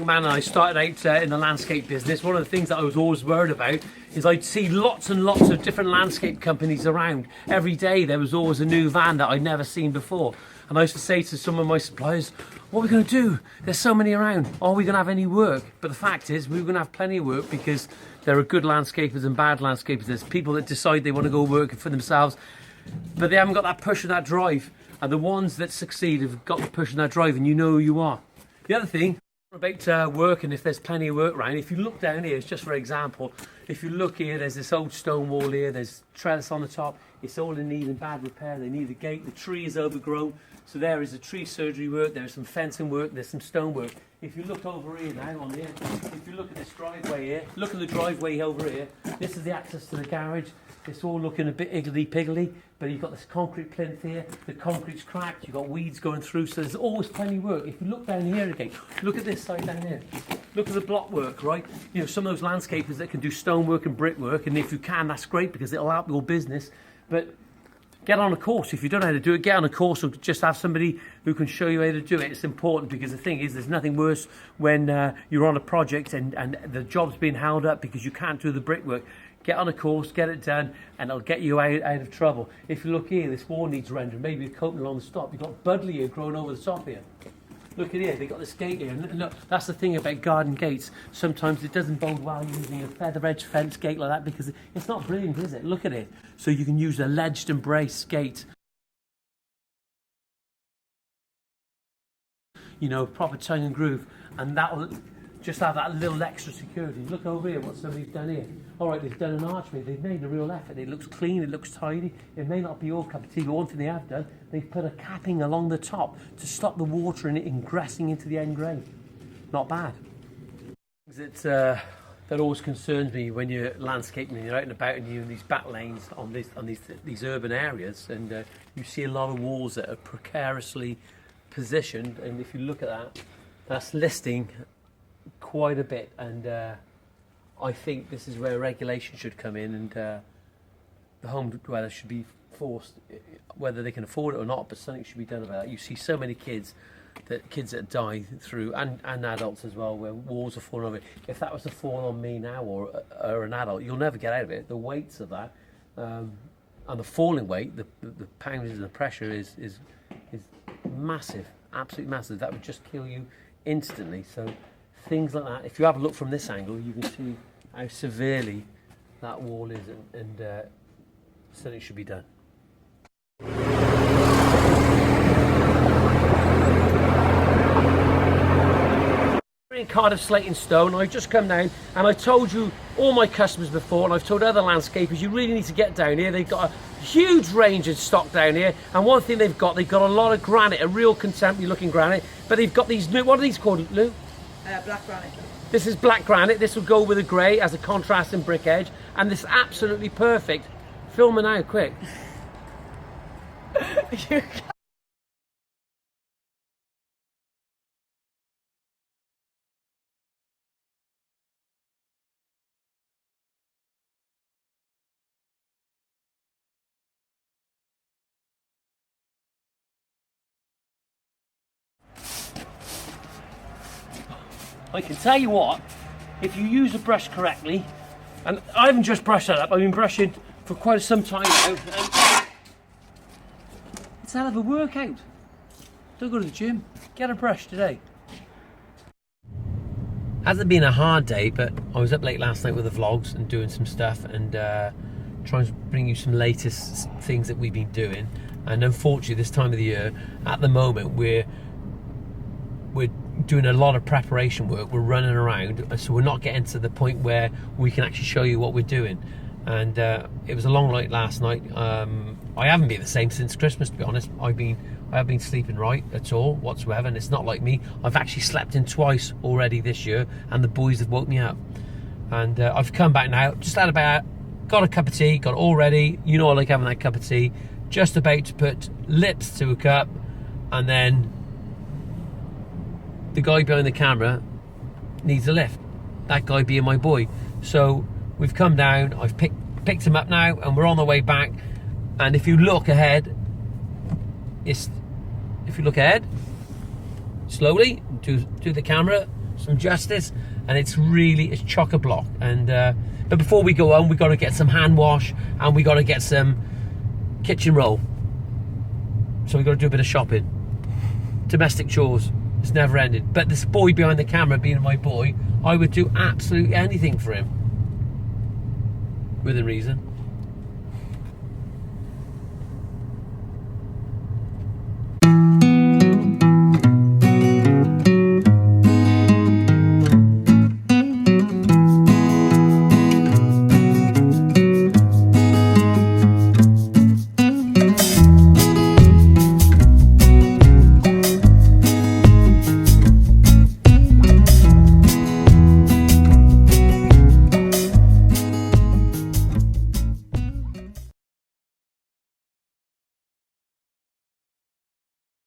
man and I started out in the landscape business, one of the things that I was always worried about is I'd see lots and lots of different landscape companies around. Every day there was always a new van that I'd never seen before. And I used to say to some of my suppliers, what are we going to do? There's so many around. Are we going to have any work? But the fact is, we were going to have plenty of work because there are good landscapers and bad landscapers. There's people that decide they want to go work for themselves, but they haven't got that push and that drive. And the ones that succeed have got the push and that drive, and you know who you are. The other thing about work, and if there's plenty of work around, if you look down here, it's just for example, if you look here, there's this old stone wall here, there's trellis on the top, it's all in need of bad repair, they need a gate, the tree is overgrown, so there is a tree surgery work, there's some fencing work, there's some stone work. If you look over here now, on here, if you look at this driveway here, look at the driveway over here, this is the access to the garage. It's all looking a bit higgledy-piggledy, but you've got this concrete plinth here, the concrete's cracked, you've got weeds going through, so there's always plenty of work. If you look down here again, look at this side down here. Look at the block work, right? You know, some of those landscapers that can do stonework and brickwork, and if you can, that's great because it'll help your business. But get on a course. If you don't know how to do it, get on a course or just have somebody who can show you how to do it. It's important because the thing is, there's nothing worse when you're on a project and the job's being held up because you can't do the brickwork. Get on a course, get it done, and it'll get you out of trouble. If you look here, this wall needs rendering. Maybe a coating along the top. You've got buddleia growing over the top here. Look at here, they've got this gate here. And look, that's the thing about garden gates. Sometimes it doesn't bode well using a feather edge fence gate like that because it's not brilliant, is it? Look at it. So you can use a ledged and braced gate. You know, proper tongue and groove, and that'll just have that little extra security. Look over here, what somebody's done here. All right, they've done an archway. They've made a real effort. It looks clean. It looks tidy. It may not be your cup of tea, but one thing they have done, they've put a capping along the top to stop the water in it ingressing into the end grain. Not bad. That always concerns me when you're landscaping and you're out and about and you're in these back lanes on these urban areas, and you see a lot of walls that are precariously positioned. And if you look at that, that's listing quite a bit, and I think this is where regulation should come in, and the home dwellers should be forced, whether they can afford it or not, but something should be done about that. You see so many kids that die through, and adults as well, where walls are falling over. If that was to fall on me now or an adult, you'll never get out of it. The weights of that, and the falling weight, the poundage and the pressure is massive, absolutely massive. That would just kill you instantly. So things like that, if you have a look from this angle, you can see how severely that wall is, and something should be done. In Cardiff Slate and Stone, I've just come down and I told you, all my customers before, and I've told other landscapers, you really need to get down here. They've got a huge range of stock down here, and one thing they've got a lot of granite, a real contemporary looking granite, but they've got these new, what are these called, Lou? Black granite. This is black granite. This will go with a grey as a contrasting brick edge, and this is absolutely perfect. Film it now, quick. I can tell you what, if you use a brush correctly, and I haven't just brushed that up, I've been brushing for quite some time now, and it's a hell of a workout. Don't go to the gym, get a brush today. Hasn't been a hard day, but I was up late last night with the vlogs and doing some stuff, and trying to bring you some latest things that we've been doing. And unfortunately, this time of the year, at the moment, we're doing a lot of preparation work. We're running around, so we're not getting to the point where we can actually show you what we're doing. And it was a long night last night. I haven't been the same since Christmas, to be honest. I haven't been sleeping right at all whatsoever, and it's not like me. I've actually slept in twice already this year, and the boys have woke me up. And I've come back now, just had about, got a cup of tea, got it all ready. You know I like having that cup of tea. Just about to put lips to a cup, and then the guy behind the camera needs a lift. That guy being my boy. So we've come down, I've picked him up now, and we're on the way back. And if you look ahead, if you look ahead slowly to the camera, some justice, and it's chock-a-block. And but before we go home, we got to get some hand wash, and we got to get some kitchen roll. So we got to do a bit of shopping. Domestic chores. It's never ended. But this boy behind the camera, being my boy, I would do absolutely anything for him, within reason.